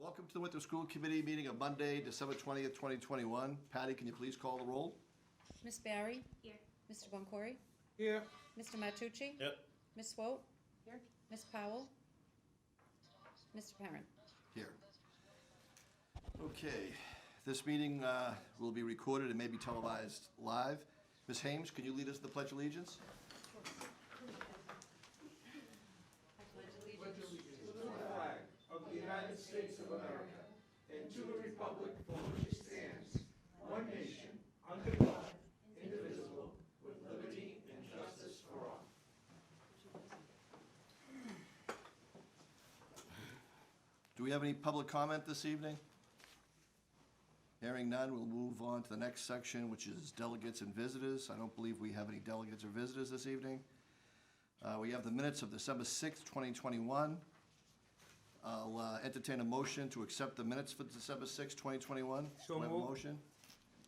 Welcome to the Winter School Committee meeting of Monday, December 20th, 2021. Patty, can you please call the roll? Miss Barry? Here. Mr. Boncory? Here. Mr. Matucci? Yep. Miss Swope? Here. Miss Powell? Mr. Perrin? Here. Okay, this meeting will be recorded and may be televised live. Ms. Hames, can you lead us to the Pledge of Allegiance? Of the United States of America and to the republic for which it stands, one nation, under God, indivisible, with liberty and justice for all. Do we have any public comment this evening? Hearing none, we'll move on to the next section, which is delegates and visitors. I don't believe we have any delegates or visitors this evening. We have the minutes of December 6th, 2021. I'll entertain a motion to accept the minutes for December 6th, 2021. So Do I have a moved. motion?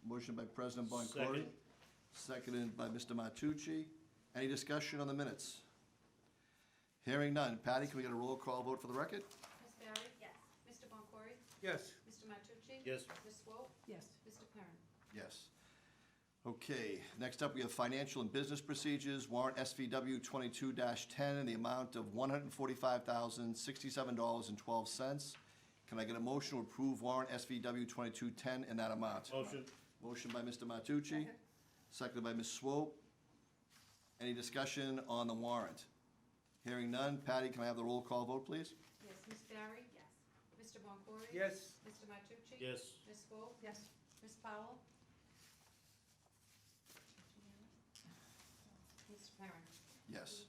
Motion by President Boncory. Second. Seconded by Mr. Matucci. Any discussion on the minutes? Hearing none. Patty, can we get a roll call vote for the record? Miss Barry? Yes. Mr. Boncory? Yes. Mr. Matucci? Yes. Miss Swope? Yes. Mr. Perrin? Yes. Okay, next up, we have financial and business procedures, warrant SVW 22-10 in the amount of $145,067.12. Can I get a motion to approve warrant SVW 22-10 in that amount? Motion. Motion by Mr. Matucci, seconded by Ms. Swope. Any discussion on the warrant? Hearing none. Patty, can I have the roll call vote, please? Yes. Miss Barry? Yes. Mr. Boncory? Yes. Mr. Matucci? Yes. Miss Swope? Yes. Miss Powell? Mr. Perrin? Yes.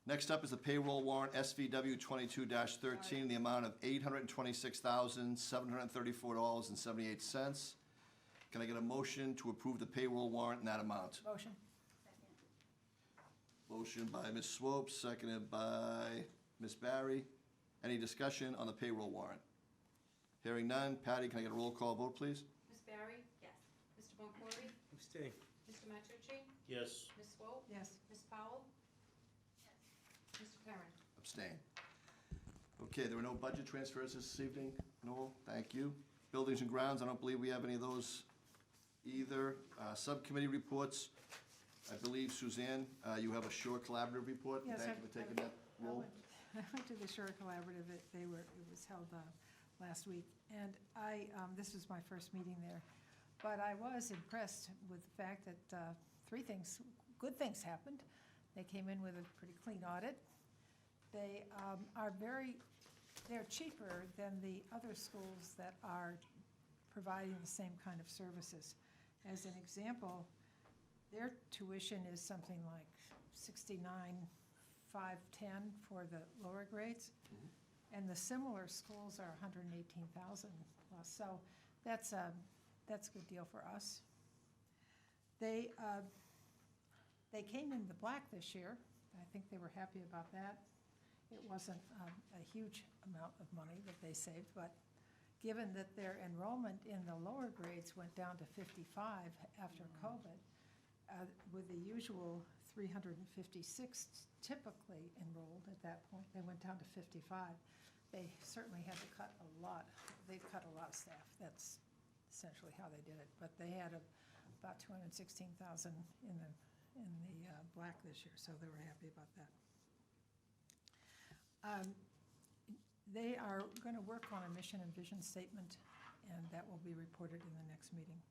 Next up is the payroll warrant SVW 22-13 in the amount of $826,734.78. Can I get a motion to approve the payroll warrant in that amount? Motion. Motion by Ms. Swope, seconded by Ms. Barry. Any discussion on the payroll warrant? Hearing none. Patty, can I get a roll call vote, please? Miss Barry? Yes. Mr. Boncory? Abstain. Mr. Matucci? Yes. Miss Swope? Yes. Miss Powell? Mr. Perrin? Abstain. Okay, there were no budget transfers this evening? No, thank you. Buildings and grounds, I don't believe we have any of those either. Subcommittee reports, I believe Suzanne, you have a Shore Collaborative report. Yes, Thank you for taking that role. I went to the Shore Collaborative, it was held last week, and this was my first meeting there. But I was impressed with the fact that good things happened. They came in with a pretty clean audit. They they're cheaper than the other schools that are providing the same kind of services. As an example, their tuition is something like $69,510 for the lower grades, and the similar schools are $118,000 plus. So that's a good deal for us. They came in the black this year. I think they were happy about that. It wasn't a huge amount of money that they saved, but given that their enrollment in the lower grades went down to 55 after COVID, with the usual 356 typically enrolled at that point, they went down to 55. They certainly had to cut a lot. They've cut a lot of staff. That's essentially how they did it. But they had about 216,000 in the black this year, so they were happy about that. They are going to work on a mission and vision statement, and that will be reported in the next meeting.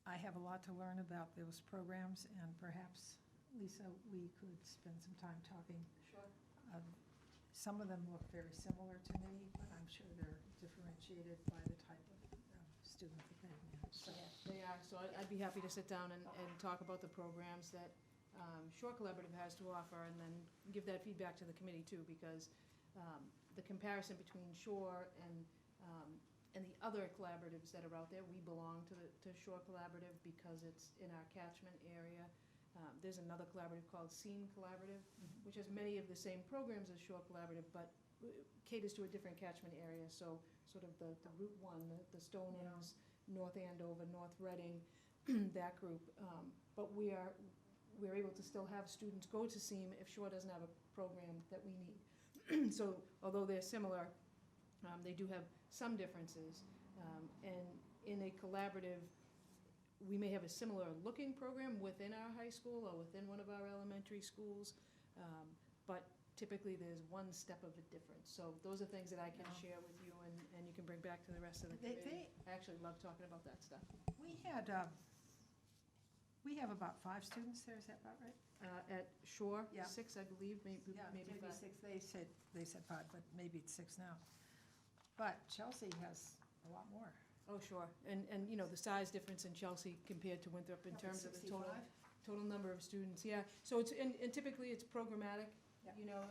I have a lot to learn about those programs, and perhaps, Lisa, we could spend some time talking. Sure. Some of them look very similar to me, but I'm sure they're differentiated by the type of student that they manage. So, They are, so I'd be happy to sit down and talk about the programs that Shore Collaborative has to offer, and then give that feedback to the committee too, because the comparison between Shore and the other collaboratives that are out there, we belong to Shore Collaborative because it's in our catchment area. There's another collaborative called SEAM Collaborative, which has many of the same programs as Shore Collaborative, but caters to a different catchment area, so sort of the Route 1, the Stonelands, North Andover, North Reading, that group. But we're able to still have students go to SEAM if Shore doesn't have a program that we need. So although they're similar, they do have some differences. And in a collaborative, we may have a similar looking program within our high school or within one of our elementary schools, but typically there's one step of a difference. So those are things that I can share with you and you can bring back to the rest of the committee. I actually love talking about that stuff. We have about 5 students there, is that about right? At Shore, Yeah. 6, I believe, maybe 5. 6, they said 5, but maybe it's 6 now. But Chelsea has a lot more. Oh, sure. And, you know, the size difference in Chelsea compared to Winthrop in terms of the total number of students, yeah. So it's, and typically it's programmatic. Yep. You know,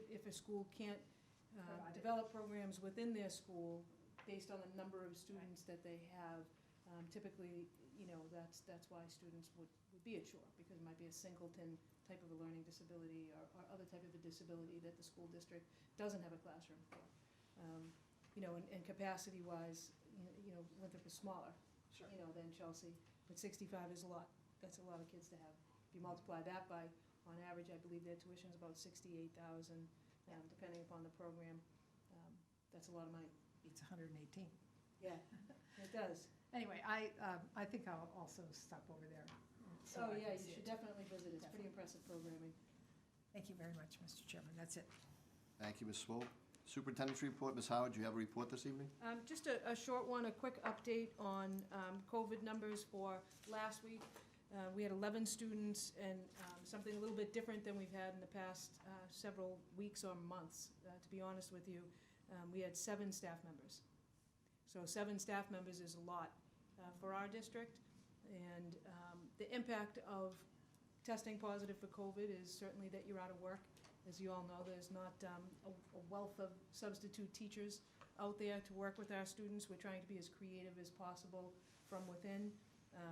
if a school can't Provide it. develop programs within their school based on the number of students that they have, typically, you know, that's why students would be at Shore, because it might be a singleton type of a learning disability or other type of a disability that the school district doesn't have a classroom for. You know, and capacity-wise, you know, Winthrop is smaller, Sure. you know, than Chelsea, but 65 is a lot. That's a lot of kids to have. If you multiply that by, on average, I believe their tuition's about $68,000, depending upon the program. That's a lot of money. It's 118. Yeah, it does. Anyway, I think I'll also stop over there. so Oh, I yeah, can you see should it. definitely visit. It's pretty impressive programming. Thank you very much, Mr. Chairman, that's it. Thank you, Ms. Swope. Superintendent's report, Ms. Howard, do you have a report this evening? Just a short one, a quick update on COVID numbers for last week. We had 11 students, and something a little bit different than we've had in the past several weeks or months, to be honest with you. We had 7 staff members. So 7 staff members is a lot for our district, and the impact of testing positive for COVID is certainly that you're out of work. As you all know, there's not a wealth of substitute teachers out there to work with our students. We're trying to be as creative as possible from within,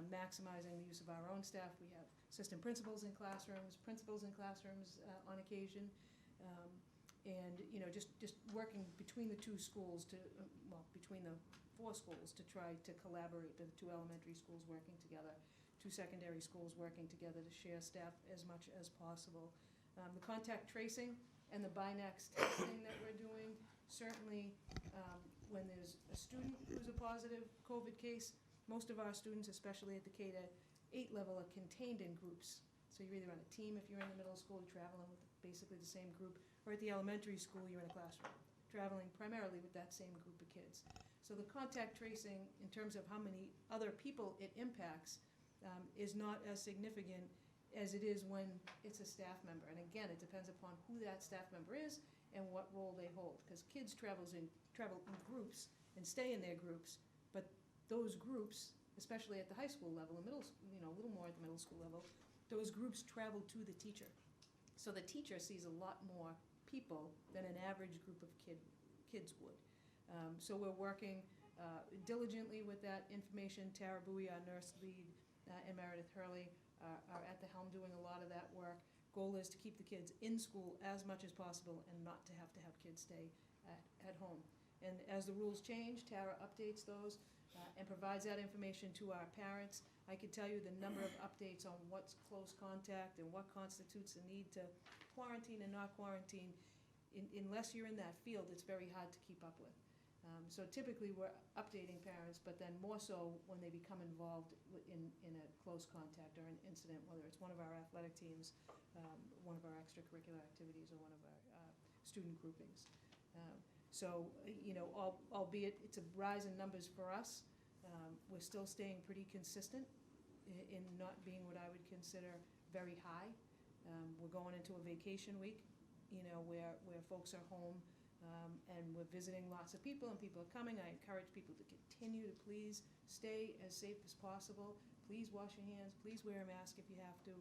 maximizing the use of our own staff. We have assistant principals in classrooms, on occasion, and, you know, just working between the 2 schools to, between the 4 schools to try to collaborate, the 2 elementary schools working together, 2 secondary schools working together to share staff as much as possible. The contact tracing and the BINAX testing that we're doing, certainly when there's a student who's a positive COVID case, most of our students, especially at the K-8 level, are contained in groups. So you're either on a team if you're in the middle school, you're traveling with basically the same group, or at the elementary school, you're in a classroom, traveling primarily with that same group of kids. So the contact tracing, in terms of how many other people it impacts, is not as significant as it is when it's a staff member. And again, it depends upon who that staff member is and what role they hold, because kids travel in groups and stay in their groups, but those groups, especially at the high school level and middle, you know, a little more at the middle school level, those groups travel to the teacher. So the teacher sees a lot more people than an average group of kids would. So we're working diligently with that information. Tara Bowie, our nurse lead, and Meredith Hurley are at the helm doing a lot of that work. Goal is to keep the kids in school as much as possible and not to have kids stay at home. And as the rules change, Tara updates those and provides that information to our parents. I could tell you the number of updates on what's close contact and what constitutes the need to quarantine and not quarantine. Unless you're in that field, it's very hard to keep up with. So typically, we're updating parents, but then more so when they become involved in a close contact or an incident, whether it's one of our athletic teams, one of our extracurricular activities, or one of our student groupings. So, you know, albeit it's a rise in numbers for us, we're still staying pretty consistent in not being what I would consider very high. We're going into a vacation week, you know, where folks are home. And we're visiting lots of people, and people are coming. I encourage people to continue to please stay as safe as possible. Please wash your hands. Please wear a mask if you have to,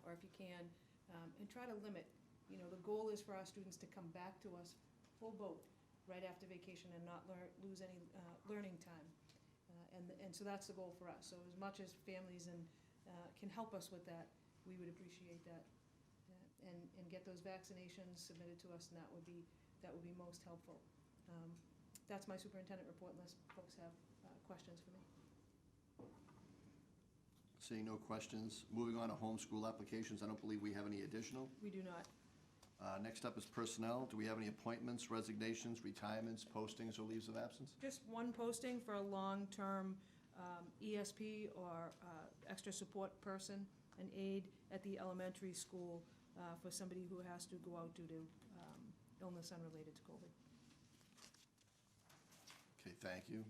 or if you can, and try to limit. You know, the goal is for our students to come back to us full boat right after vacation and not lose any learning time. And so that's the goal for us. So as much as families can help us with that, we would appreciate that, and get those vaccinations submitted to us, and that would be most helpful. That's my superintendent report, unless folks have questions for me. Seeing no questions, moving on to homeschool applications, I don't believe we have any additional. We do not. Next up is personnel. Do we have any appointments, resignations, retirements, postings, or leaves of absence? Just one posting for a long-term ESP or extra support person, an aide at the elementary school for somebody who has to go out due to illness unrelated to COVID. Okay, thank you.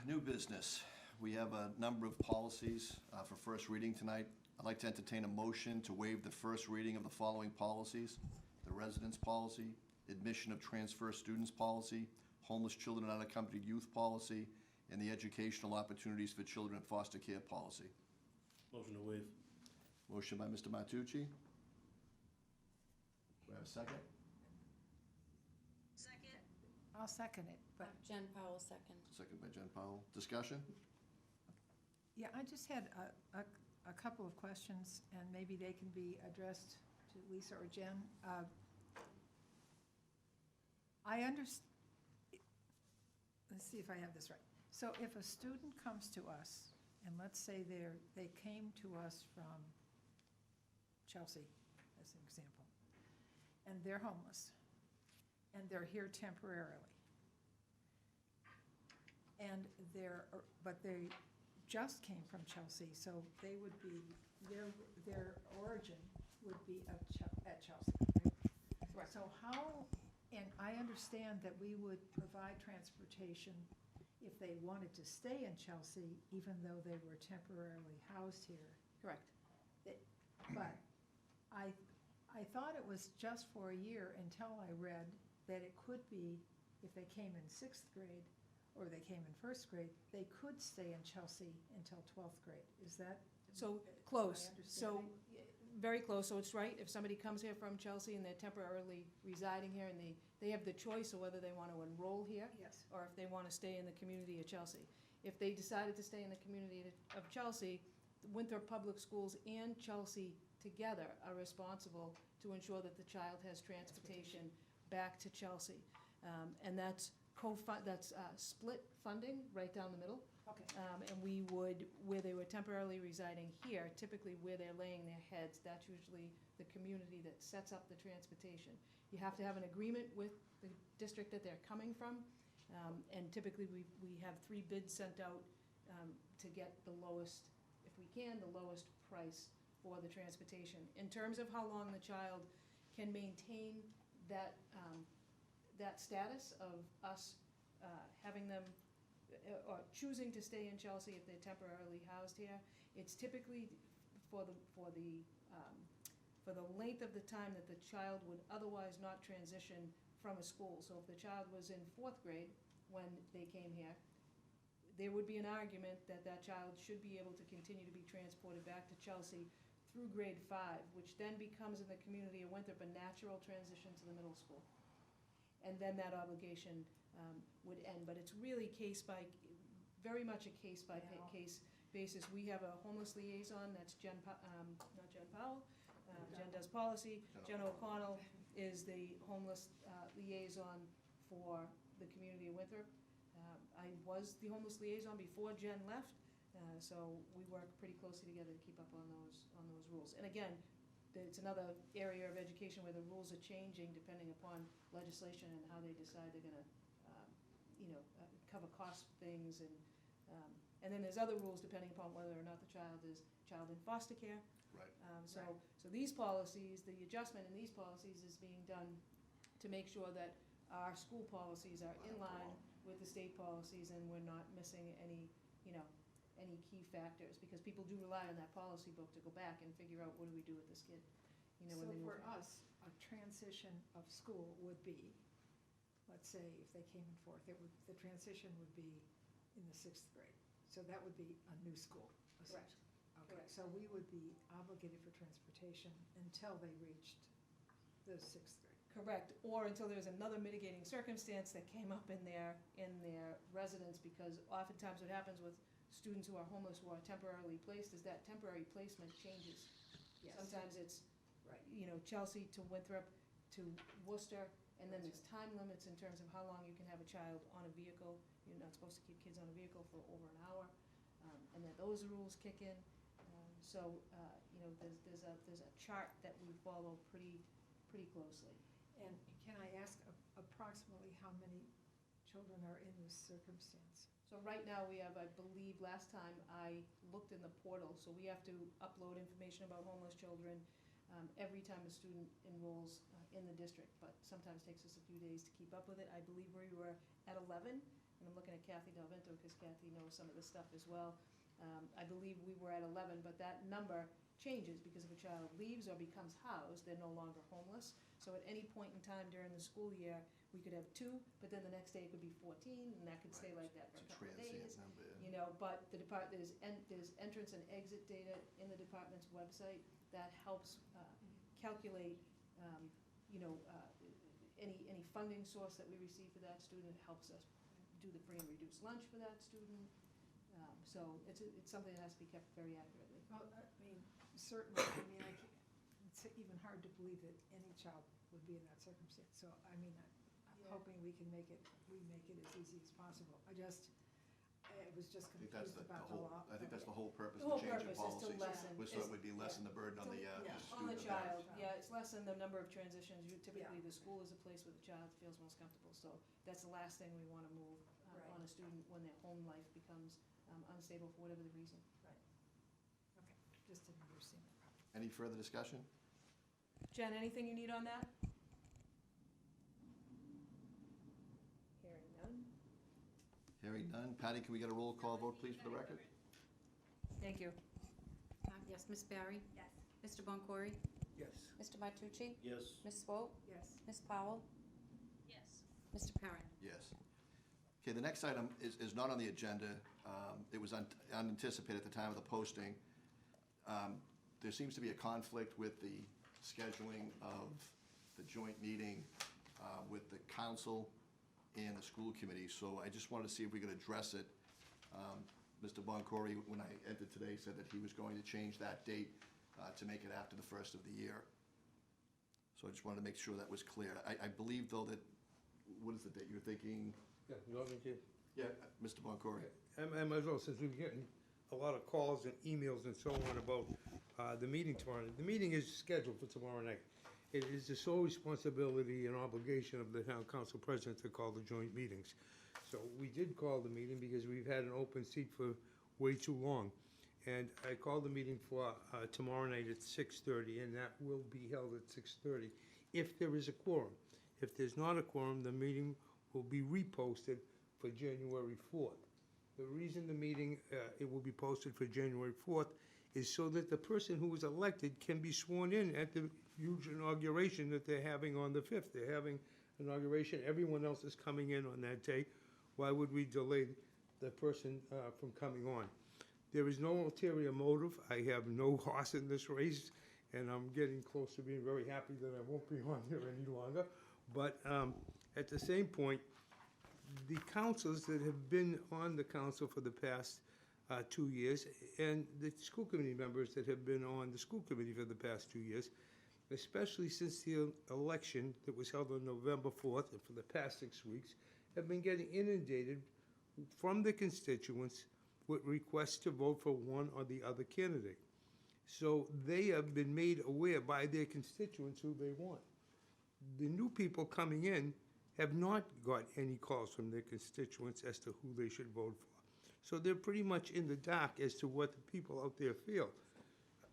New business. We have a number of policies for first reading tonight. I'd like to entertain a motion to waive the first reading of the following policies: the residence policy, admission of transfer students policy, homeless children and unaccompanied youth policy, and the educational opportunities for children in foster care policy. Motion to waive. Motion by Mr. Matucci. Do I have a second? Second. I'll second it, but, Jen Powell, second. Second by Jen Powell. Discussion? yeah, I just had a couple of questions, and maybe they can be addressed to Lisa or Jen. I understand, let's see if I have this right. So if a student comes to us, and let's say they came to us from Chelsea, as an example, and they're homeless, and they're here temporarily, and but they just came from Chelsea, so they would be, their origin would be at Chelsea, right? Correct. So how, and I understand that we would provide transportation if they wanted to stay in Chelsea, even though they were temporarily housed here. Correct. But I thought it was just for a year until I read that it could be, if they came in 6th grade or they came in 1st grade, they could stay in Chelsea until 12th grade. Is that? So, my close. So, understanding? very close, so it's right. If somebody comes here from Chelsea and they're temporarily residing here and they have the choice of whether they want to enroll here Yes. or if they want to stay in the community of Chelsea. If they decided to stay in the community of Chelsea, Winthrop Public Schools and Chelsea together are responsible to ensure that the child has transportation back to Chelsea. And that's split funding right down the middle. Okay. And we would, where they were temporarily residing here, typically where they're laying their heads, that's usually the community that sets up the transportation. You have to have an agreement with the district that they're coming from, and typically we have 3 bids sent out to get the lowest, if we can, the lowest price for the transportation. In terms of how long the child can maintain that, that status of us having them or choosing to stay in Chelsea if they're temporarily housed here, it's typically for the length of the time that the child would otherwise not transition from a school. So if the child was in 4th grade when they came here, there would be an argument that that child should be able to continue to be transported back to Chelsea through grade 5, which then becomes in the community of Winthrop a natural transition to the middle school. And then that obligation would end. But it's really very much a case-by-case basis. We have a homeless liaison, that's Jen, not Jen Powell, Jen does policy. Jen O'Connell is the homeless liaison for the community of Winthrop. I was the homeless liaison before Jen left, so we work pretty closely together to keep up on those rules. And again, it's another area of education where the rules are changing depending upon legislation and how they decide they're gonna, cover cost things and then there's other rules depending upon whether or not the child is in foster care. Right. So these policies, the adjustment in these policies is being done to make sure that our school policies are in line with the state policies and we're not missing any key factors, because people do rely on that policy book to go back and figure out what do we do with this kid, when So they move. for us, a transition of school would be, let's say if they came in 4th, the transition would be in the 6th grade. So that would be a new school, essentially. Okay, Correct. so we would be obligated for transportation until they reached the 6th grade. Correct, or until there's another mitigating circumstance that came up in their residence, because oftentimes what happens with students who are homeless who are temporarily placed is that temporary placement changes. Yes. Sometimes it's, Right. Chelsea to Winthrop to Worcester, and then there's time limits in terms of how long you can have a child on a vehicle. You're not supposed to keep kids on a vehicle for over an hour, and then those rules kick in. So, there's a chart that we follow pretty closely. And can I ask approximately how many children are in this circumstance? So right now, we have, I believe, last time I looked in the portal, so we have to upload information about homeless children every time a student enrolls in the district, but sometimes takes us a few days to keep up with it. I believe we were at 11, and I'm looking at Kathy Delvento, because Kathy knows some of this stuff as well. I believe we were at 11, but that number changes, because if a child leaves or becomes housed, they're no longer homeless. So at any point in time during the school year, we could have 2, but then the next day it could be 14, and that could stay like that for It's a couple of transient days. number. But the there's entrance and exit data in the department's website that helps calculate, any funding source that we receive for that student. It helps us do the free and reduced lunch for that student. So it's something that has to be kept very accurately. Well, I mean, certainly, it's even hard to believe that any child would be in that circumstance. So, I'm Yeah. hoping we make it as easy as possible. I was just I think that's confused the about the whole, law. I think that's the whole purpose The of whole the change in purpose is to policies. lessen. So it would be lessen the burden on the Yeah. the On student. On the and child, parents. yeah, it's lessen the number of transitions. Typically, the school is a place where the child feels most comfortable, so that's the last thing we want to move Right. on a student when their home life becomes unstable for whatever the reason. Okay, just didn't understand that properly. Any further discussion? Jen, anything you need on that? Hearing none. Hearing none. Patty, can we get a roll call vote, please, for the record? Thank you. Yes, Ms. Barry? Yes. Mr. Boncory? Yes. Mr. Matucci? Yes. Ms. Swope? Yes. Ms. Powell? Yes. Mr. Perrin? Yes. Okay, the next item is not on the agenda. It was unanticipated at the time of the posting. There seems to be a conflict with the scheduling of the joint meeting with the council and the school committee, so I just wanted to see if we could address it. Mr. Boncory, when I entered today, said that he was going to change that date to make it after the first of the year. So I just wanted to make sure that was clear. I believe, though, that, what is the date you're thinking? Yeah, you want me to? Yeah, Mr. Boncory. I might as well, since we're getting a lot of calls and emails and so on about the meeting tomorrow night. The meeting is scheduled for tomorrow night. It is the sole responsibility and obligation of the town council president to call the joint meetings. So we did call the meeting because we've had an open seat for way too long. And I called the meeting for tomorrow night at 6:30, and that will be held at 6:30 if there is a quorum. If there's not a quorum, the meeting will be reposted for January 4th. The reason the meeting, it will be posted for January 4th is so that the person who was elected can be sworn in at the huge inauguration that they're having on the 5th. They're having inauguration, everyone else is coming in on that day. Why would we delay the person from coming on? There is no ulterior motive. I have no horse in this race, and I'm getting close to being very happy that I won't be on here any longer. But at the same point, the councils that have been on the council for the past 2 years, and the school committee members that have been on the school committee for the past 2 years, especially since the election that was held on November 4th and for the past 6 weeks, have been getting inundated from the constituents with requests to vote for one or the other candidate. So they have been made aware by their constituents who they want. The new people coming in have not got any calls from their constituents as to who they should vote for. So they're pretty much in the dark as to what the people out there feel.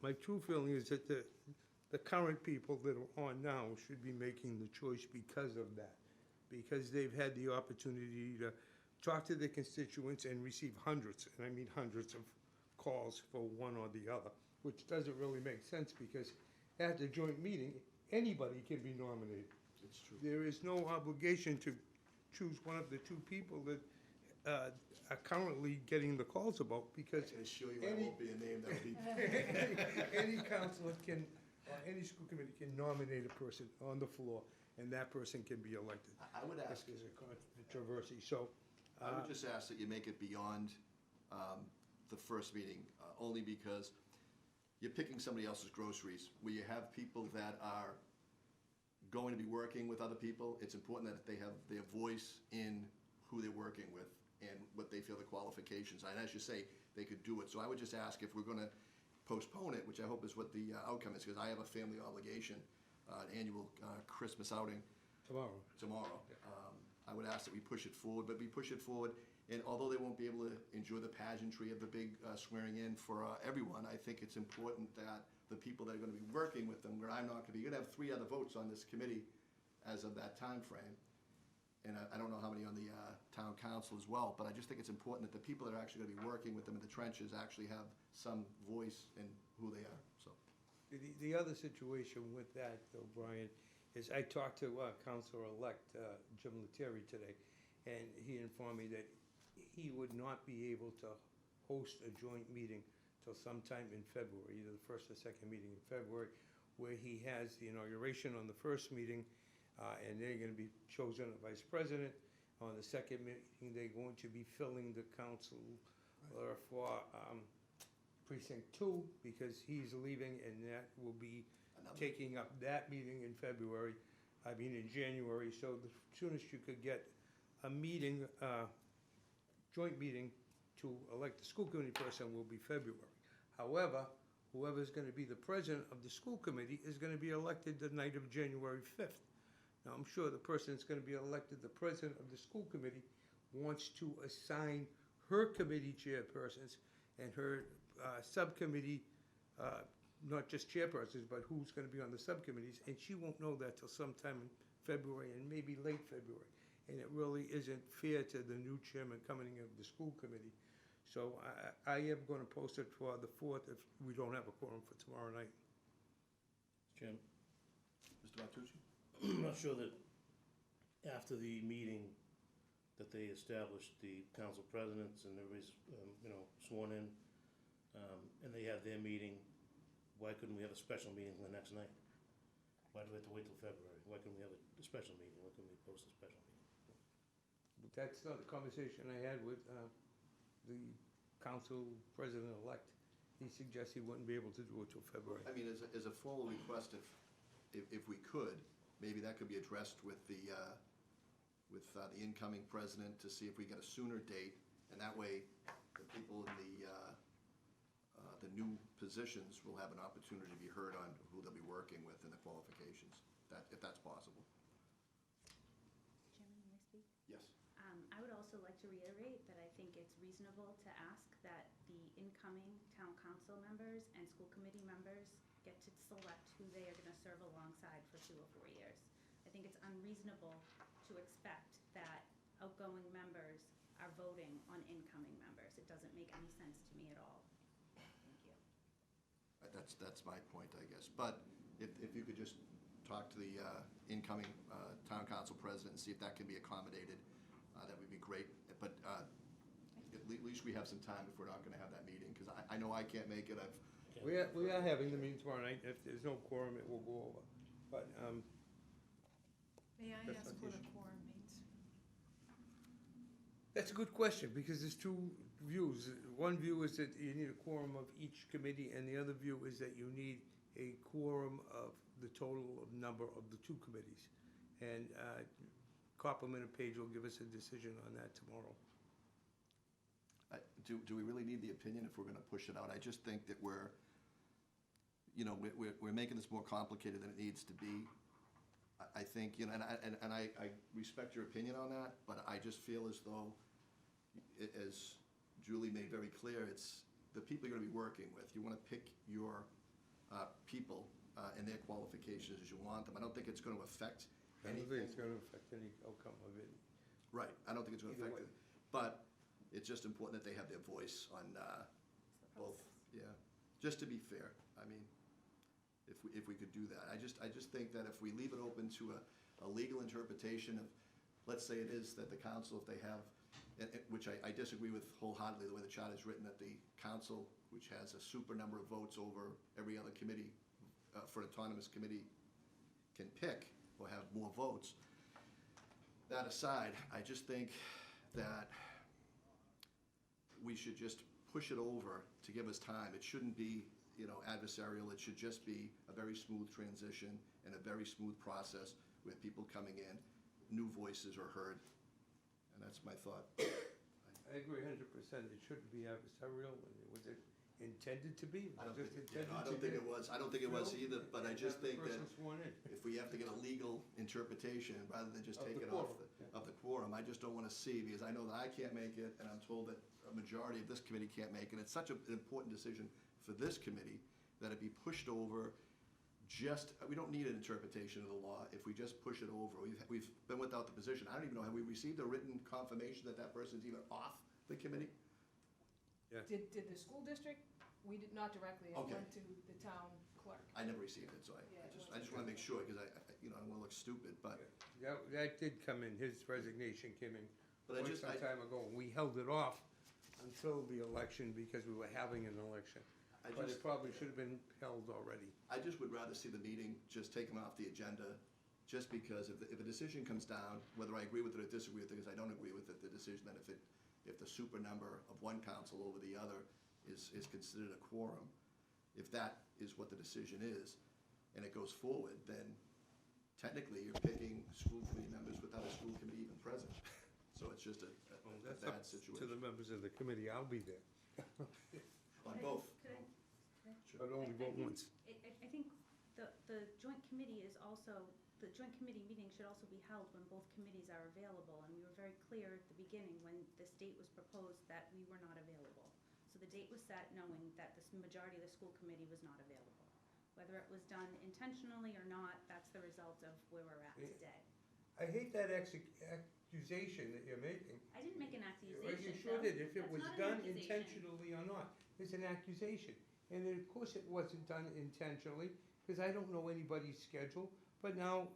My true feeling is that the current people that are on now should be making the choice because of that, because they've had the opportunity to talk to their constituents and receive hundreds, and I mean hundreds of calls for one or the other, which doesn't really make sense because at the joint meeting, anybody can be nominated. It's true. There is no obligation to choose one of the two people that are currently getting the calls about, because I can assure you I any- won't be a name that will be. any councilor can, or any school committee can nominate a person on the floor, and that person can be elected. I would If ask, there's a controversy, so. I would just ask that you make it beyond the first meeting, only because you're picking somebody else's groceries, where you have people that are going to be working with other people. It's important that they have their voice in who they're working with and what they feel the qualifications are. And as you say, they could do it. So I would just ask if we're gonna postpone it, which I hope is what the outcome is, because I have a family obligation, an annual Christmas outing Tomorrow. tomorrow. I would ask that we push it forward, but we push it forward, and although they won't be able to enjoy the pageantry of the big swearing in for everyone, I think it's important that the people that are gonna be working with them, where I'm not gonna be, you're gonna have 3 other votes on this committee as of that time frame. And I don't know how many on the town council as well, but I just think it's important that the people that are actually gonna be working with them in the trenches actually have some voice in who they are, so. The other situation with that, though, Brian, is I talked to Counselor-elect Jim Lettieri today, and he informed me that he would not be able to host a joint meeting till sometime in February, either the first or second meeting in February, where he has the inauguration on the first meeting, and they're gonna be chosen a vice president. On the second meeting, they're going to be filling the council for precinct 2, because he's leaving, and that will be taking up that meeting in February, in January. So the soonest you could get a meeting, joint meeting to elect the school committee person will be February. However, whoever's gonna be the president of the school committee is gonna be elected the night of January 5th. Now, I'm sure the person that's gonna be elected the president of the school committee wants to assign her committee chairpersons and her subcommittee, not just chairpersons, but who's gonna be on the subcommittees, and she won't know that till sometime in February and maybe late February. And it really isn't fair to the new chairman coming in of the school committee. So I am gonna post it for the 4th if we don't have a quorum for tomorrow night. Jim, Mr. Martucci? I'm not sure that after the meeting that they established the council presidents and everybody's, sworn in, and they have their meeting, why couldn't we have a special meeting the next night? Why do we have to wait till February? Why couldn't we have a special meeting? Why couldn't we post a special meeting? But that's not the conversation I had with the council president-elect. He suggests he wouldn't be able to do it till February. I mean, as a formal request, if we could, maybe that could be addressed with the incoming president to see if we get a sooner date, and that way, the people in the new positions will have an opportunity to be heard on who they'll be working with and the qualifications, if that's possible. Chairman, may I speak? Yes. I would also like to reiterate that I think it's reasonable to ask that the incoming town council members and school committee members get to select who they are gonna serve alongside for 2 or 4 years. I think it's unreasonable to expect that outgoing members are voting on incoming members. It doesn't make any sense to me at all. Thank you. That's my point, I guess. But if you could just talk to the incoming town council president and see if that can be accommodated, that would be great. But at least we have some time if we're not gonna have that meeting, because I know I can't make it. We are having the meeting tomorrow night. If there's no quorum, it will go over. But, May I That's ask not the what a issue. quorum means? that's a good question, because there's 2 views. One view is that you need a quorum of each committee, and the other view is that you need a quorum of the total of number of the 2 committees. And Copeland and Page will give us a decision on that tomorrow. Do we really need the opinion if we're gonna push it out? I just think that we're making this more complicated than it needs to be. I think, and I respect your opinion on that, but I just feel as though, as Julie made very clear, it's the people you're gonna be working with. You wanna pick your people and their qualifications as you want them. I don't think it's gonna affect I don't think anything. it's gonna affect any outcome of it. Right, I don't think it's gonna Either affect way. it, but it's just important that they have their voice on both, yeah, just to be fair. I mean, if we could do that. I just think that if we leave it open to a legal interpretation of, let's say it is that the council, if they have, which I disagree with wholeheartedly, the way the charter is written, that the council, which has a super number of votes over every other committee, for an autonomous committee, can pick or have more votes. That aside, I just think that we should just push it over to give us time. It shouldn't be, adversarial. It should just be a very smooth transition and a very smooth process with people coming in, new voices are heard, and that's my thought. I agree 100%. It shouldn't be adversarial. intended to be. I don't Just think, yeah, intended no, I to don't think get it was, I don't think it was filled either, but I and just have the think that person sworn in. if we have to get a legal interpretation, rather than just Of take the it off quorum, yeah. of the quorum, I just don't wanna see, because I know that I can't make it, and I'm told that a majority of this committee can't make it. It's such an important decision for this committee that it be pushed over just, we don't need an interpretation of the law if we just push it over. We've been without the position. I don't even know, have we received a written confirmation that that person's even off the committee? Did the school district? We did not directly, it Okay. went to the town clerk. I never received it, so Yeah, I just wanna make sure, because I don't wanna look stupid, but That did come in, his resignation came in But I quite just- some time ago, and we held it off until the election because we were having an election. I But just, it probably should have been held already. I just would rather see the meeting, just take them off the agenda, just because if a decision comes down, whether I agree with it or disagree with it, because I don't agree with it, the decision that if the super number of one council over the other is considered a quorum, if that is what the decision is, and it goes forward, then technically you're picking school committee members without a school committee even present. So it's just a That's bad up to the situation members of the committee, I'll be there, on both. Could I- but only vote once. I think the joint committee is also, the joint committee meeting should also be held when both committees are available. And we were very clear at the beginning when this date was proposed that we were not available. So the date was set knowing that the majority of the school committee was not available. Whether it was done intentionally or not, that's the result of where we're at Yeah. today. I hate that accusation that you're making. I didn't make an accusation, Well, you sure Phil. did, if it That's was not an done accusation. intentionally or not, it's an accusation. And then, of course, it wasn't done intentionally, because I don't know anybody's schedule, but now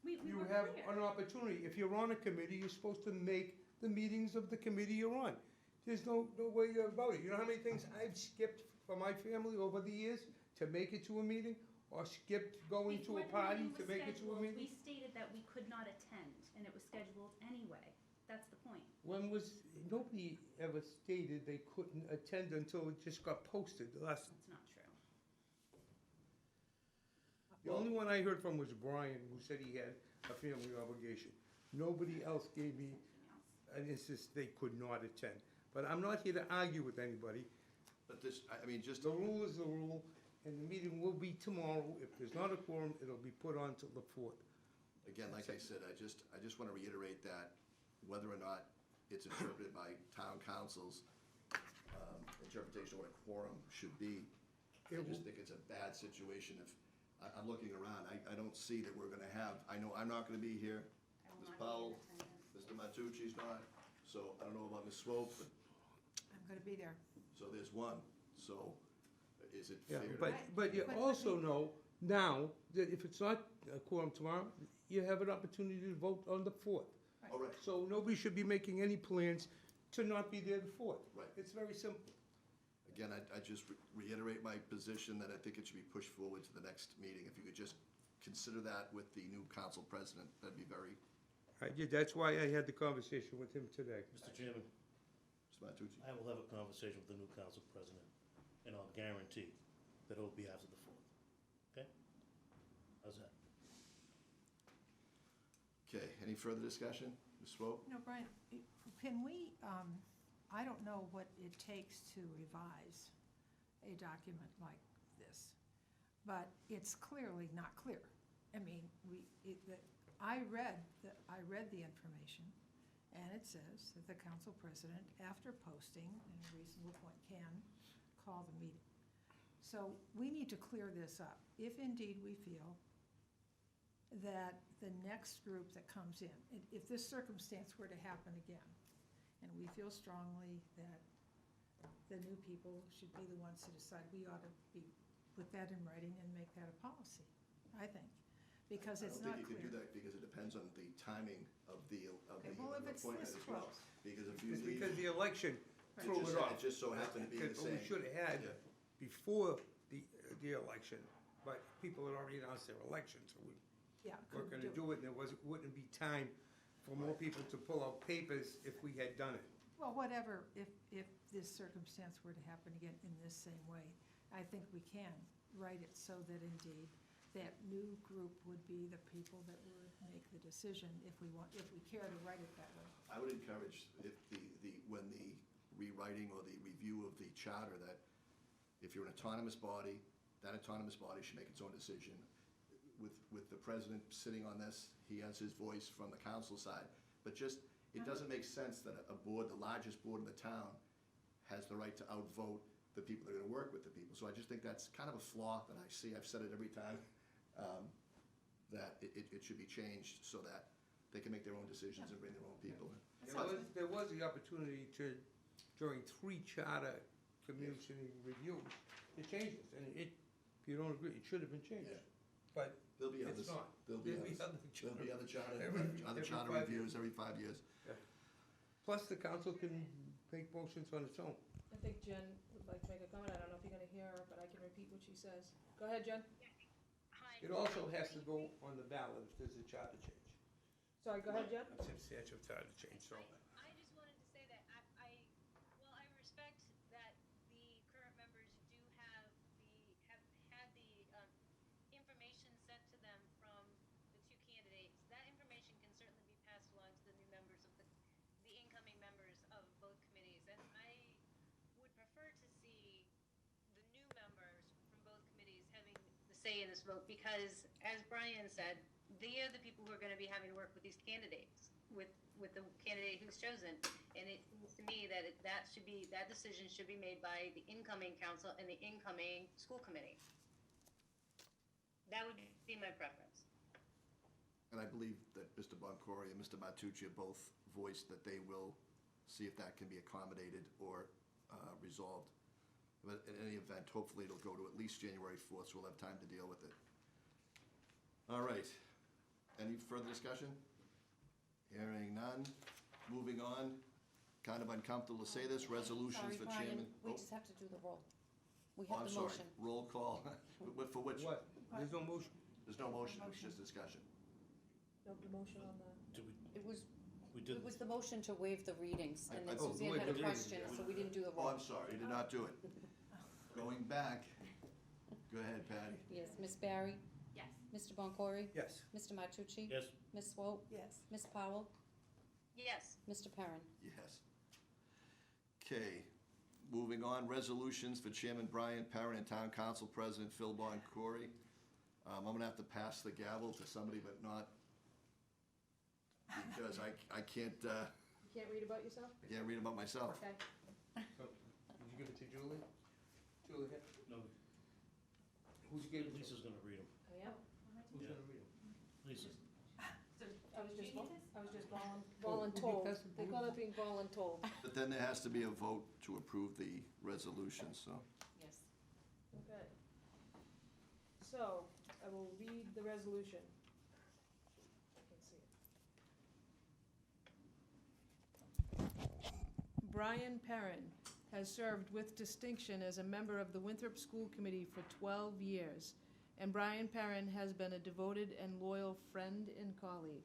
We you were have clear. an opportunity. If you're on a committee, you're supposed to make the meetings of the committee you're on. There's no way about it. You know how many things I've skipped for my family over the years to make it to a meeting? Or skipped going to a Before the party meeting to was make it to a scheduled, meeting? We stated that we could not attend, and it was scheduled anyway. That's the point. When was, nobody ever stated they couldn't attend until it just got posted. That's not true. The only one I heard from was Brian, who said he had a family obligation. Nobody else gave me an instance they could not attend. But I'm not here to argue with anybody. But this, I mean, just, The rule is the rule, and the meeting will be tomorrow. If there's not a quorum, it'll be put on till the 4th. again, like I said, I just wanna reiterate that whether or not it's interpreted by town councils, interpretation of what a quorum should be, I It just will- think it's a bad situation if, I'm looking around, I don't see that we're gonna have, I know I'm not gonna be here, I will Ms. not Powell, be in attendance. Mr. Matucci's not, so I don't know about Ms. Swope, but, I'm gonna be there. so there's one, so is it Yeah, fair? but, to- but you But- also know now that if it's not a quorum tomorrow, you have an opportunity to vote on the 4th. All right, So nobody should be making any plans to not be there the 4th. Right. It's very simple. again, I just reiterate my position that I think it should be pushed forward to the next meeting. If you could just consider that with the new council president, that'd be very, I did, that's why I had the conversation with him today. Mr. Chairman, Mr. Matucci. I will have a conversation with the new council president, and I'll guarantee that it'll be after the 4th. Okay? How's that? Okay, any further discussion? Ms. Swope? No, Brian, can we, I don't know what it takes to revise a document like this, but it's clearly not clear. I mean, I read the information, and it says that the council president, after posting, at a reasonable point, can call the meeting. So we need to clear this up. If indeed we feel that the next group that comes in, if this circumstance were to happen again, and we feel strongly that the new people should be the ones to decide, we ought to put that in writing and make that a policy, I think, because it's not I don't think you clear. can do that because it depends on the timing of the Okay, well, if it's appointment this as well. close. Because if you It's leave, because the election it threw just- it off. it just so happened to be the Because what same. we should have had Yeah. before the election, but people had already announced their election, so we Yeah, weren't couldn't gonna do do it, and there wouldn't be time for more people to pull out papers if we had done it. Well, whatever, if this circumstance were to happen again in this same way, I think we can write it so that indeed that new group would be the people that would make the decision if we care to write it that way. I would encourage if when the rewriting or the review of the charter, that if you're an autonomous body, that autonomous body should make its own decision. With the president sitting on this, he has his voice from the council side. But just, it doesn't make sense that a board, the largest board in the town, has the right to outvote the people that are gonna work with the people. So I just think that's kind of a flaw that I see. I've said it every time, that it should be changed so that they can make their own decisions and bring their own people in. There was the opportunity to, during 3 charter community reviews, to change this, and if you don't agree, it should have been changed. Yeah. But There'll be it's others. not. There'll be There'll be others. other There'll be charter- other every charter 5 reviews every 5 years. Plus, the council can make motions on its own. I think Jen would like to make a comment. I don't know if you're gonna hear her, but I can repeat what she says. Go ahead, Jen. It also has to go on the ballot if there's a charter change. Sorry, go ahead, Jen. Substantial charter change, so. I just wanted to say that well, I respect that the current members have had the information sent to them from the 2 candidates. That information can certainly be passed along to the new members of the incoming members of both committees. And I would prefer to see the new members from both committees having the say in this vote, because as Brian said, they are the people who are gonna be having to work with these candidates, with the candidate who's chosen. And it seems to me that that decision should be made by the incoming council and the incoming school committee. That would be my preference. And I believe that Mr. Boncory and Mr. Matucci have both voiced that they will see if that can be accommodated or resolved. But in any event, hopefully it'll go to at least January 4th, so we'll have time to deal with it. All right. Any further discussion? Hearing none. Moving on. Kind of uncomfortable to say this, resolutions for Sorry, chairman. Brian, we just have to do the roll. We Oh, have I'm the sorry. motion. Roll call. For which? What? There's no motion. There's no motion, it's just discussion. No motion on the. It was, We did, it was the motion to waive the readings, and I- then oh, Suzanne wait, had a wait, question, wait. so we didn't do the Oh, roll. I'm sorry, you did not do it. Going back, go ahead, Patty. Yes, Miss Barry, Yes. Mr. Boncory, Yes. Mr. Matucci. yes, Miss Swope, Yes. Miss Powell, Yes. Mr. Perrin. Yes. Okay, moving on, resolutions for Chairman Brian Perrin and Town Council President Phil Boncory. I'm gonna have to pass the gavel to somebody, but not, because I can't You can't read about yourself? read about myself. Okay. So, did you give it to Julie? Julie, no, who's gave it to? Lisa's gonna read them. I am. Who's Yeah. gonna read 'em? Lisa, I was just voluntold. That's the They call it being voluntold. But then there has to be a vote to approve the resolution, so. Yes. Okay. So, I will read the resolution. I can see it. Brian Perrin has served with distinction as a member of the Winthrop School Committee for 12 years. And Brian Perrin has been a devoted and loyal friend and colleague.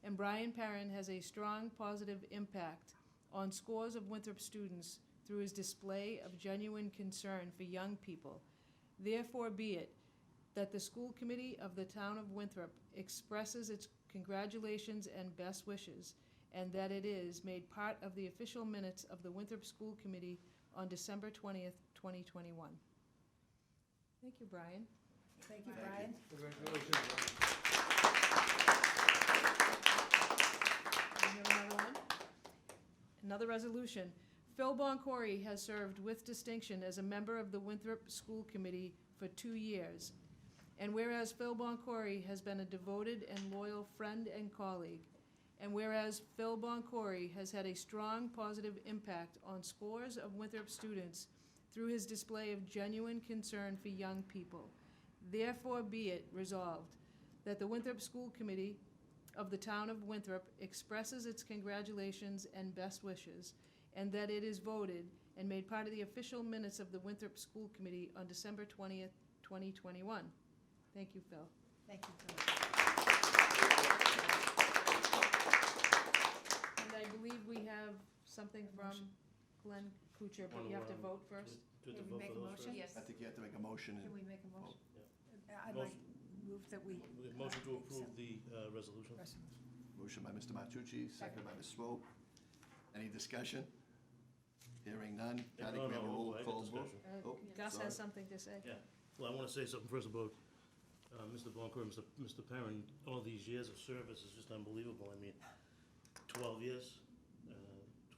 And Brian Perrin has a strong positive impact on scores of Winthrop students through his display of genuine concern for young people. Therefore be it that the school committee of the town of Winthrop expresses its congratulations and best wishes, and that it is made part of the official minutes of the Winthrop School Committee on December 20th, 2021. Thank you, Brian. Thank you, Thank you. Brian. Congratulations, Brian. We have another one. Another resolution. Phil Boncory has served with distinction as a member of the Winthrop School Committee for 2 years. And whereas Phil Boncory has been a devoted and loyal friend and colleague, and whereas Phil Boncory has had a strong positive impact on scores of Winthrop students through his display of genuine concern for young people, therefore be it resolved that the Winthrop School Committee of the town of Winthrop expresses its congratulations and best wishes, and that it is voted and made part of the official minutes of the Winthrop School Committee on December 20th, 2021. Thank you, Phil. Thank you, Phil. And I believe we have something from Glenn Kuchar, but you have to vote first. do the Can we vote make for a those motion? first? I think you have to make a motion Can and we make a motion? Yeah. I'd like move that we. We have motion to approve the resolution. motion by Mr. Matucci, second by Ms. Swope. Any discussion? Hearing none. none. Patty, No, can we have a no, roll I got call vote? discussion. Oh, Gus sorry. has something to say. Yeah, well, I want to say something first about Mr. Boncour, Mr. Perrin. All these years of service is just unbelievable. I mean, 12 years.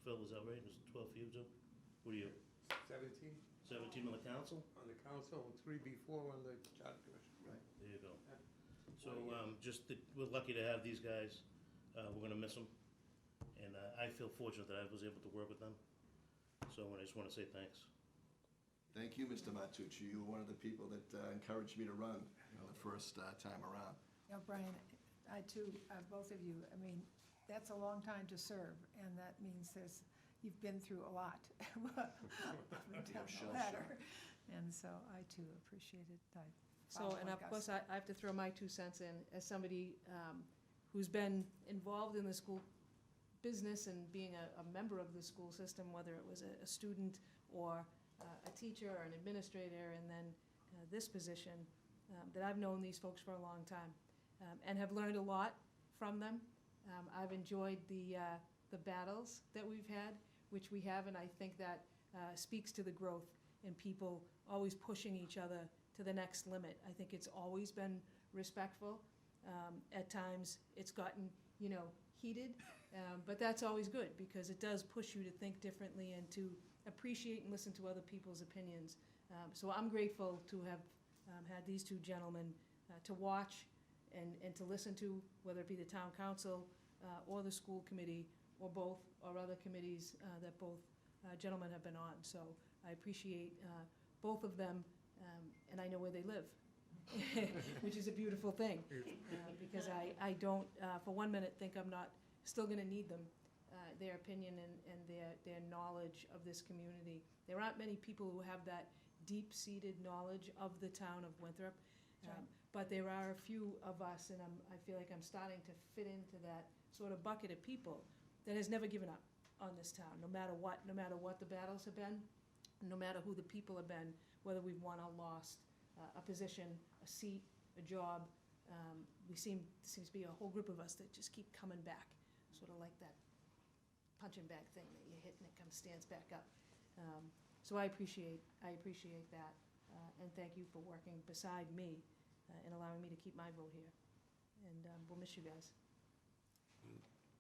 Phil, is that right? Was it 12 for you, Joe? What are you, 17 17 on the council? on the council and 3 before on the charter commission. There you go. So, we're lucky to have these guys. We're gonna miss them. And I feel fortunate that I was able to work with them. So I just want to say thanks. Thank you, Mr. Matucci. You were one of the people that encouraged me to run the first time around. You know, Brian, I too, both of you, I mean, that's a long time to serve, and that means you've been through a lot. Up and down the ladder. And so I too appreciate it. So, and of course, I have to throw my 2 cents in, as somebody who's been involved in the school business and being a member of the school system, whether it was a student or a teacher or an administrator, and then this position, that I've known these folks for a long time, and have learned a lot from them. I've enjoyed the battles that we've had, which we have, and I think that speaks to the growth in people always pushing each other to the next limit. I think it's always been respectful. At times, it's gotten, heated, but that's always good, because it does push you to think differently and to appreciate and listen to other people's opinions. So I'm grateful to have had these 2 gentlemen to watch and to listen to, whether it be the town council or the school committee, or both, or other committees that both gentlemen have been on. So I appreciate both of them, and I know where they live, which is a beautiful thing, because I don't, for 1 minute, think I'm not still gonna need them, their opinion and their knowledge of this community. There aren't many people who have that deep-seated knowledge of the town of Winthrop, but there are a few of us, and I feel like I'm starting to fit into that sort of bucket of people that has never given up on this town, no matter what the battles have been, no matter who the people have been, whether we've won or lost a position, a seat, a job. Seems to be a whole group of us that just keep coming back, sort of like that punching bag thing that you hit and it stands back up. So I appreciate that, and thank you for working beside me and allowing me to keep my vote here. And we'll miss you guys.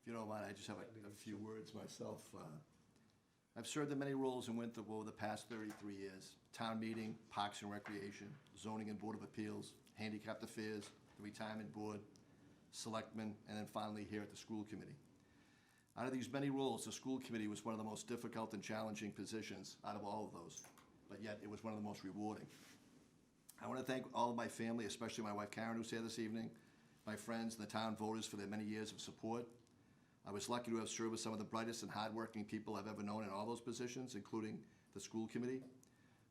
If you don't mind, I just have a few words myself. I've served in many roles in Winthrop over the past 33 years. Town meeting, Parks and Recreation, Zoning and Board of Appeals, Handicapped Affairs, the Retirement Board, Selectmen, and then finally here at the School Committee. Out of these many roles, the School Committee was one of the most difficult and challenging positions out of all of those, but yet it was one of the most rewarding. I want to thank all of my family, especially my wife Karen, who's here this evening, my friends and the town voters for their many years of support. I was lucky to have served with some of the brightest and hardworking people I've ever known in all those positions, including the School Committee.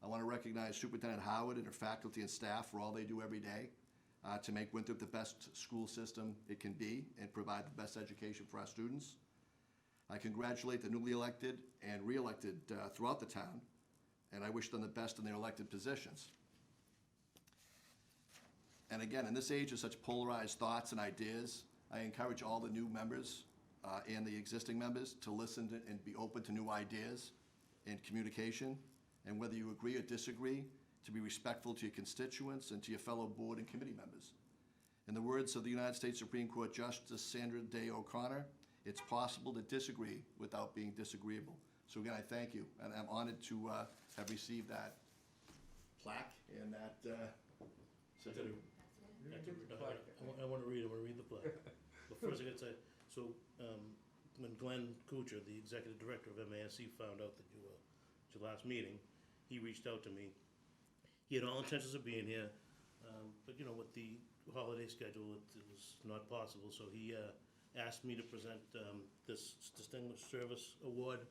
I want to recognize Superintendent Howard and her faculty and staff for all they do every day to make Winthrop the best school system it can be and provide the best education for our students. I congratulate the newly elected and re-elected throughout the town, and I wish them the best in their elected positions. And again, in this age of such polarized thoughts and ideas, I encourage all the new members and the existing members to listen to and be open to new ideas and communication, and whether you agree or disagree, to be respectful to your constituents and to your fellow board and committee members. In the words of the United States Supreme Court Justice Sandra Day O'Connor, it's possible to disagree without being disagreeable. So again, I thank you, and I'm honored to have received that plaque and that certificate. I want to read the plaque. But first I got to say, so when Glenn Kuchar, the executive director of MASC, found out that you were at your last meeting, he reached out to me. He had all intentions of being here, but with the holiday schedule, it was not possible. So he asked me to present this Distinguished Service Award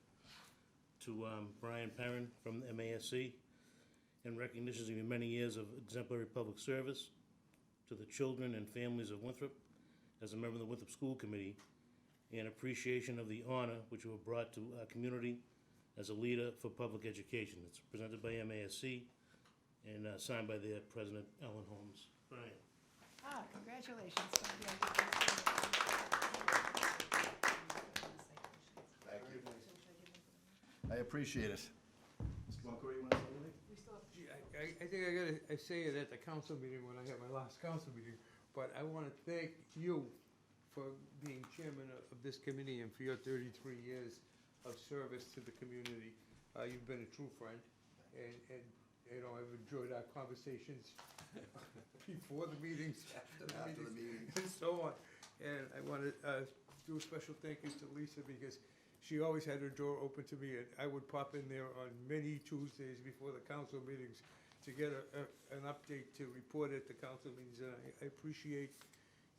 to Brian Perrin from MASC in recognition of your many years of exemplary public service to the children and families of Winthrop as a member of the Winthrop School Committee, and appreciation of the honor which you have brought to our community as a leader for public education. It's presented by MASC and signed by their president, Ellen Holmes. Brian. Congratulations. Thank you. I appreciate it. Boncory, you want to say anything? We still have Gee, I think I say it at the council meeting when I had my last council meeting, but I want to thank you for being chairman of this committee and for your 33 years of service to the community. You've been a true friend, and you know, I've enjoyed our conversations before the meetings, after the After the meetings, meetings. and so on. And I want to do a special thank you to Lisa, because she always had her door open to me, and I would pop in there on many Tuesdays before the council meetings to get an update to report at the council meetings, and I appreciate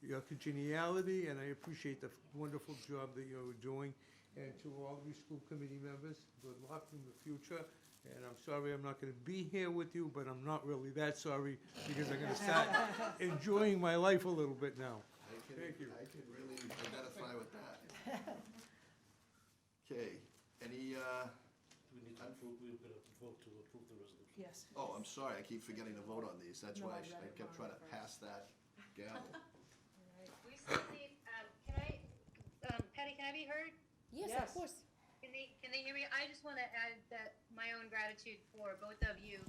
your congeniality, and I appreciate the wonderful job that you're doing. And to all of you school committee members, good luck in the future. And I'm sorry I'm not gonna be here with you, but I'm not really that sorry, because I'm gonna start enjoying my life a little bit now. Thank you. I can really identify with that. Okay, any, We need to approve, we've got to vote to approve the resolution. Yes. oh, I'm sorry, I keep forgetting to vote on these. That's No, why I read I it kept wrong trying to first. pass that gavel. We still need, can I, Patty, can I be heard? Yes, Yes. of course. Can they hear me? I just want to add that my own gratitude for both of you,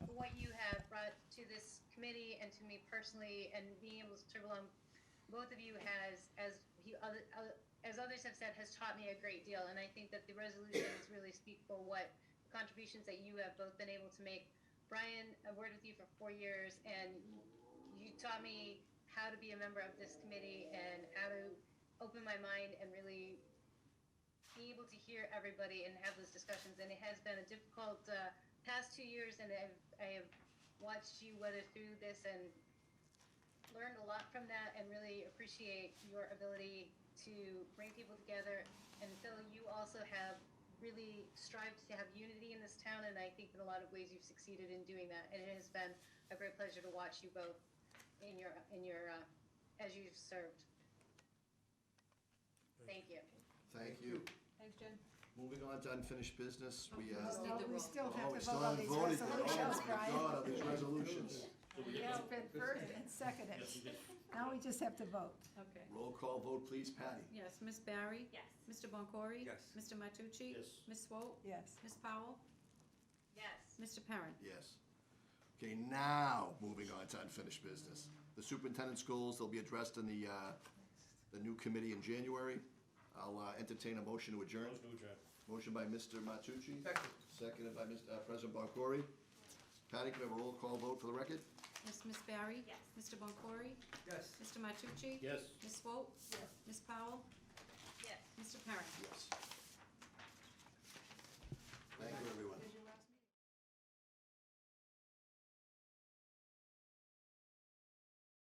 for what you have brought to this committee and to me personally, and being able to serve along. Both of you as others have said, has taught me a great deal, and I think that the resolutions really speak for what contributions that you have both been able to make. Brian, I've worked with you for 4 years, and you taught me how to be a member of this committee and how to open my mind and really be able to hear everybody and have those discussions. And it has been a difficult past 2 years, and I have watched you weather through this and learned a lot from that, and really appreciate your ability to bring people together. And Phil, you also have really strived to have unity in this town, and I think in a lot of ways you've succeeded in doing that. And it has been a great pleasure to watch you both in your as you've served. Thank you. Thank you. Thanks, Jen. Moving on to unfinished business, we, Just need the We roll. still oh, have we to still vote on haven't these voted yet. resolutions, Oh, my Brian. God, on these resolutions. It's been first and seconded. Now we just have to vote. Okay. Roll call vote, please, Patty. Yes, Miss Barry? Yes. Mr. Boncory? Yes. Mr. Matucci? Yes. Ms. Swope? Yes. Ms. Powell? Yes. Mr. Perrin? Yes. Okay, now, moving on to unfinished business. The superintendent's goals, they'll be addressed in the new committee in January. I'll entertain a motion to adjourn. Motion to adjourn. Motion by Mr. Matucci. Second. Seconded by President Boncory. Patty, can we have a roll call vote for the record? Yes, Miss Barry? Yes. Mr. Boncory? Yes. Mr. Matucci? Yes. Ms. Swope? Yes. Ms. Powell? Yes. Mr. Perrin? Yes. Thank you, everybody.